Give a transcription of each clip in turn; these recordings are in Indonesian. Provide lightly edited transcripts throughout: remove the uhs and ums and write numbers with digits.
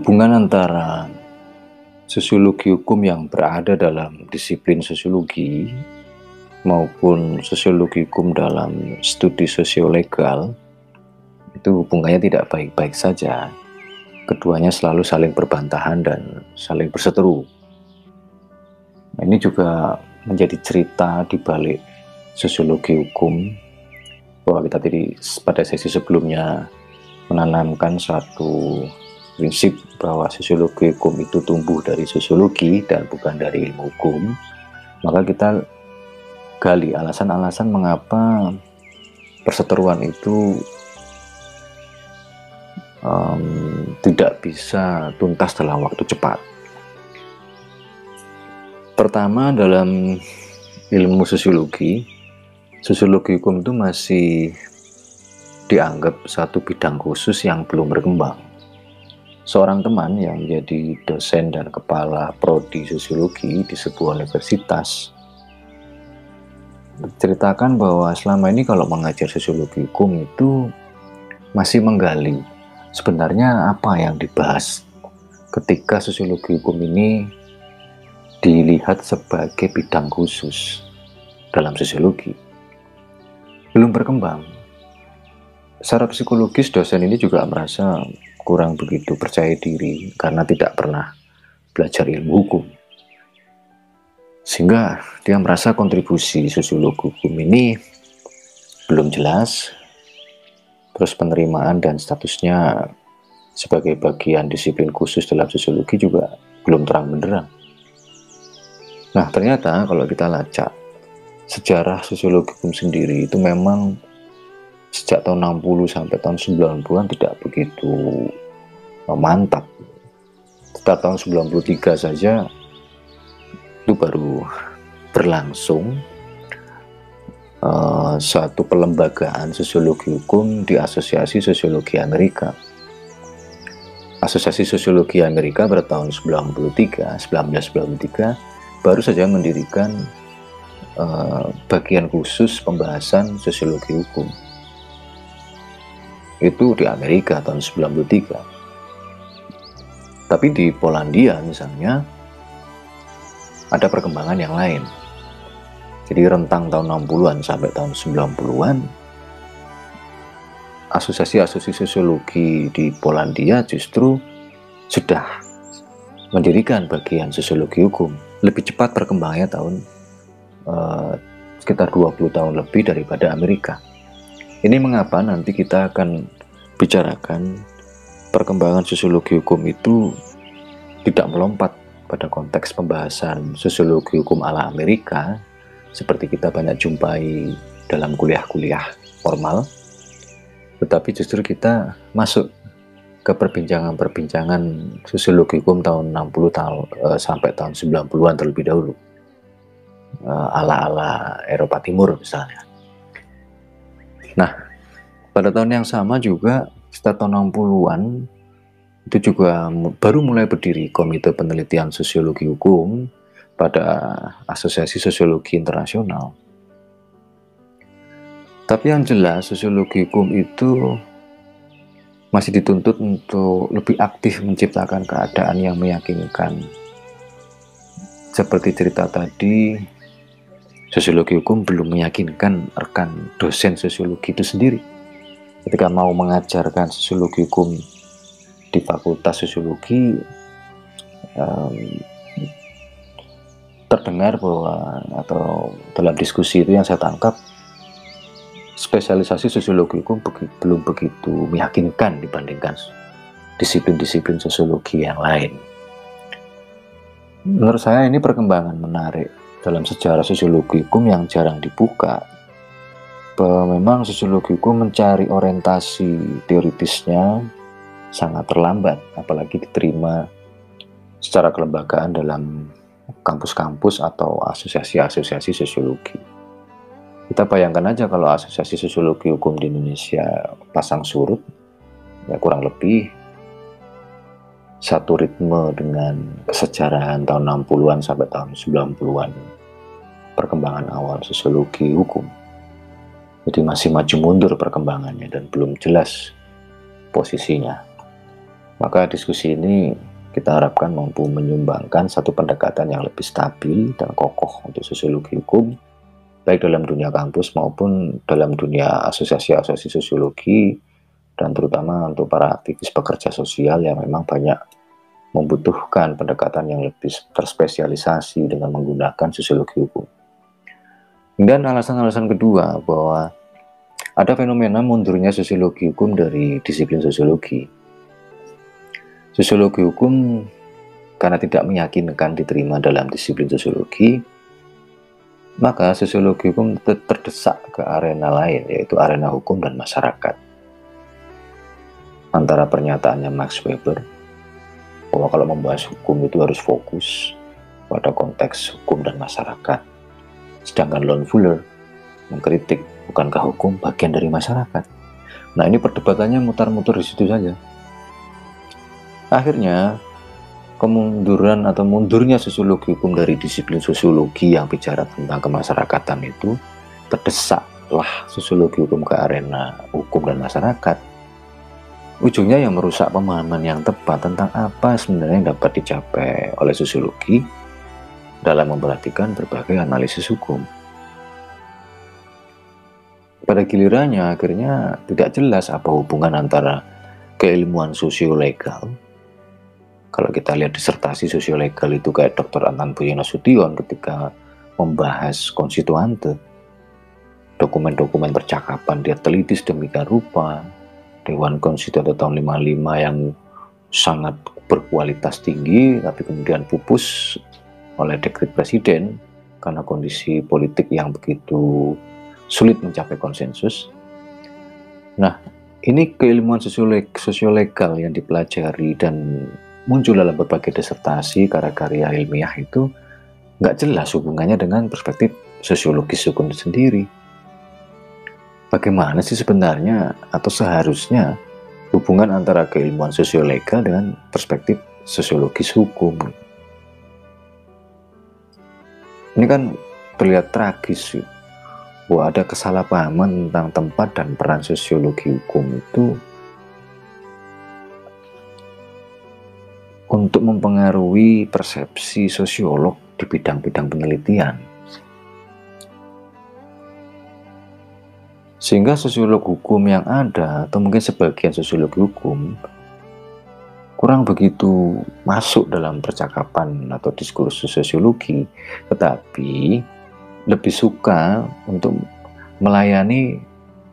Hubungan antara sosiologi hukum yang berada dalam disiplin sosiologi maupun sosiologi hukum dalam studi sosiolegal itu hubungannya tidak baik-baik saja. Keduanya selalu saling berbantahan dan saling berseteru. Nah, ini juga menjadi cerita di balik sosiologi hukum, bahwa kita tadi pada sesi sebelumnya menanamkan suatu prinsip bahwa sosiologi hukum itu tumbuh dari sosiologi dan bukan dari ilmu hukum. Maka kita gali alasan-alasan mengapa perseteruan itu tidak bisa tuntas dalam waktu cepat. Pertama, dalam ilmu sosiologi hukum itu masih dianggap satu bidang khusus yang belum berkembang. Seorang teman yang menjadi dosen dan kepala prodi sosiologi di sebuah universitas menceritakan bahwa selama ini kalau mengajar sosiologi hukum itu masih menggali sebenarnya apa yang dibahas ketika sosiologi hukum ini dilihat sebagai bidang khusus dalam sosiologi. Belum berkembang. Secara psikologis dosen ini juga merasa kurang begitu percaya diri karena tidak pernah belajar ilmu hukum. Sehingga dia merasa kontribusi sosiologi hukum ini belum jelas, terus penerimaan dan statusnya sebagai bagian disiplin khusus dalam sosiologi juga belum terang benderang. Nah, ternyata kalau kita lacak sejarah sosiologi hukum sendiri itu memang sejak tahun 60 sampai tahun 90-an tidak begitu mantap. Setelah tahun 93 saja itu baru berlangsung suatu pelembagaan sosiologi hukum di Asosiasi Sosiologi Amerika. Asosiasi Sosiologi Amerika pada tahun 1993 baru saja mendirikan bagian khusus pembahasan sosiologi hukum. Itu di Amerika tahun 93. Tapi di Polandia misalnya ada perkembangan yang lain. Jadi rentang tahun 60-an sampai tahun 90-an asosiasi sosiologi di Polandia justru sudah mendirikan bagian sosiologi hukum. Lebih cepat perkembangannya sekitar 20 tahun lebih daripada Amerika. Ini mengapa nanti kita akan bicarakan perkembangan sosiologi hukum itu tidak melompat pada konteks pembahasan sosiologi hukum ala Amerika seperti kita banyak jumpai dalam kuliah-kuliah formal, tetapi justru kita masuk ke perbincangan-perbincangan sosiologi hukum tahun 60 sampai tahun 90-an terlebih dahulu, ala-ala Eropa Timur misalnya. Nah, pada tahun yang sama juga setelah tahun 60-an itu juga baru mulai berdiri Komite Penelitian Sosiologi Hukum pada Asosiasi Sosiologi Internasional. Tapi yang jelas sosiologi hukum itu masih dituntut untuk lebih aktif menciptakan keadaan yang meyakinkan. Seperti cerita tadi, sosiologi hukum belum meyakinkan rekan dosen sosiologi itu sendiri. Ketika mau mengajarkan sosiologi hukum di Fakultas Sosiologi, terdengar bahwa, atau dalam diskusi itu yang saya tangkap, spesialisasi sosiologi hukum belum begitu meyakinkan dibandingkan disiplin-disiplin sosiologi yang lain. Menurut saya ini perkembangan menarik dalam sejarah sosiologi hukum yang jarang dibuka, bahwa memang sosiologi hukum mencari orientasi teoritisnya sangat terlambat, apalagi diterima secara kelembagaan dalam kampus-kampus atau asosiasi-asosiasi sosiologi. Kita bayangkan aja kalau asosiasi sosiologi hukum di Indonesia pasang surut, ya kurang lebih satu ritme dengan kesejarahan tahun 60-an sampai tahun 90-an perkembangan awal sosiologi hukum. Jadi masih maju mundur perkembangannya dan belum jelas posisinya. Maka diskusi ini kita harapkan mampu menyumbangkan satu pendekatan yang lebih stabil dan kokoh untuk sosiologi hukum, baik dalam dunia kampus maupun dalam dunia asosiasi-asosiasi sosiologi, dan terutama untuk para aktivis pekerja sosial yang memang banyak membutuhkan pendekatan yang lebih terspesialisasi dengan menggunakan sosiologi hukum. Dan alasan-alasan kedua bahwa ada fenomena mundurnya sosiologi hukum dari disiplin sosiologi. Sosiologi hukum karena tidak meyakinkan diterima dalam disiplin sosiologi, maka sosiologi hukum terdesak ke arena lain, yaitu arena hukum dan masyarakat. Antara pernyataannya Max Weber bahwa kalau membahas hukum itu harus fokus pada konteks hukum dan masyarakat, sedangkan Lon Fuller mengkritik bukankah hukum bagian dari masyarakat. Nah, ini perdebatannya mutar-mutar di situ saja. Akhirnya kemunduran atau mundurnya sosiologi hukum dari disiplin sosiologi yang bicara tentang kemasyarakatan itu terdesaklah sosiologi hukum ke arena hukum dan masyarakat. Ujungnya yang merusak pemahaman yang tepat tentang apa sebenarnya yang dapat dicapai oleh sosiologi dalam memperhatikan berbagai analisis hukum. Pada gilirannya akhirnya tidak jelas apa hubungan antara keilmuan sosiolegal. Kalau kita lihat disertasi sosiolegal itu kayak Dr. Anton Boyo Nasution ketika membahas konstituante, dokumen-dokumen percakapan dia teliti sedemikian rupa, Dewan Konstituante tahun 55 yang sangat berkualitas tinggi tapi kemudian pupus oleh dekret presiden karena kondisi politik yang begitu sulit mencapai konsensus. Nah, ini keilmuan sosiolegal yang dipelajari dan muncul dalam berbagai disertasi karya-karya ilmiah itu nggak jelas hubungannya dengan perspektif sosiologis hukum itu sendiri. Bagaimana sih sebenarnya atau seharusnya hubungan antara keilmuan sosiolegal dengan perspektif sosiologis hukum? Ini kan terlihat tragis bahwa ada kesalahpahaman tentang tempat dan peran sosiologi hukum itu untuk mempengaruhi persepsi sosiolog di bidang-bidang penelitian. Sehingga sosiolog hukum yang ada, atau mungkin sebagian sosiologi hukum, kurang begitu masuk dalam percakapan atau diskursus sosiologi, tetapi lebih suka untuk melayani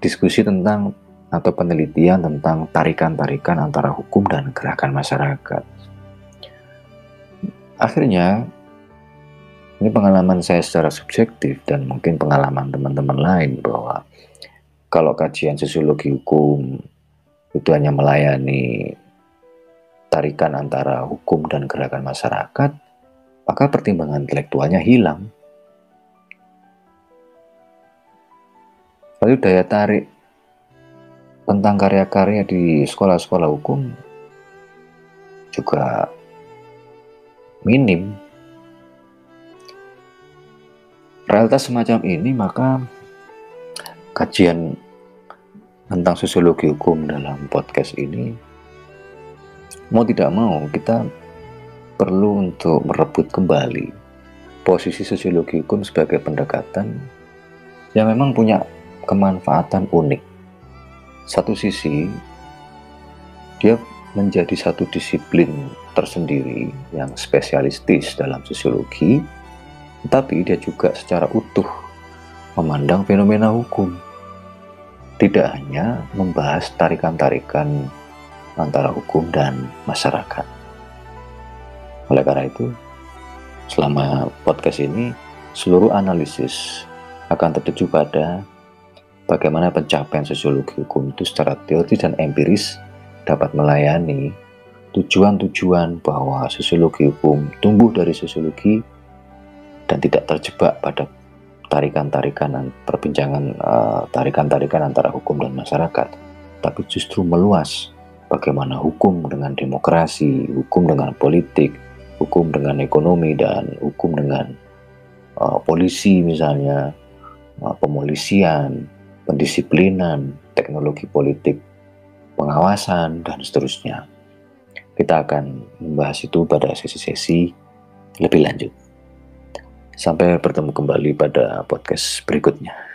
diskusi tentang atau penelitian tentang tarikan-tarikan antara hukum dan gerakan masyarakat. Akhirnya, ini pengalaman saya secara subjektif dan mungkin pengalaman teman-teman lain bahwa kalau kajian sosiologi hukum itu hanya melayani tarikan antara hukum dan gerakan masyarakat, maka pertimbangan intelektualnya hilang. Lalu daya tarik tentang karya-karya di sekolah-sekolah hukum juga minim. Realitas semacam ini, maka kajian tentang sosiologi hukum dalam podcast ini mau tidak mau kita perlu untuk merebut kembali posisi sosiologi hukum sebagai pendekatan yang memang punya kemanfaatan unik. Satu sisi, dia menjadi satu disiplin tersendiri yang spesialistis dalam sosiologi, tetapi dia juga secara utuh memandang fenomena hukum, tidak hanya membahas tarikan-tarikan antara hukum dan masyarakat. Oleh karena itu, selama podcast ini, seluruh analisis akan tertuju pada bagaimana pencapaian sosiologi hukum itu secara teoritis dan empiris dapat melayani tujuan-tujuan bahwa sosiologi hukum tumbuh dari sosiologi dan tidak terjebak pada tarikan-tarikan perbincangan tarikan-tarikan antara hukum dan masyarakat, tapi justru meluas bagaimana hukum dengan demokrasi, hukum dengan politik, hukum dengan ekonomi, dan hukum dengan polisi misalnya, pemolisian, pendisiplinan, teknologi politik, pengawasan, dan seterusnya. Kita akan membahas itu pada sesi-sesi lebih lanjut. Sampai bertemu kembali pada podcast berikutnya.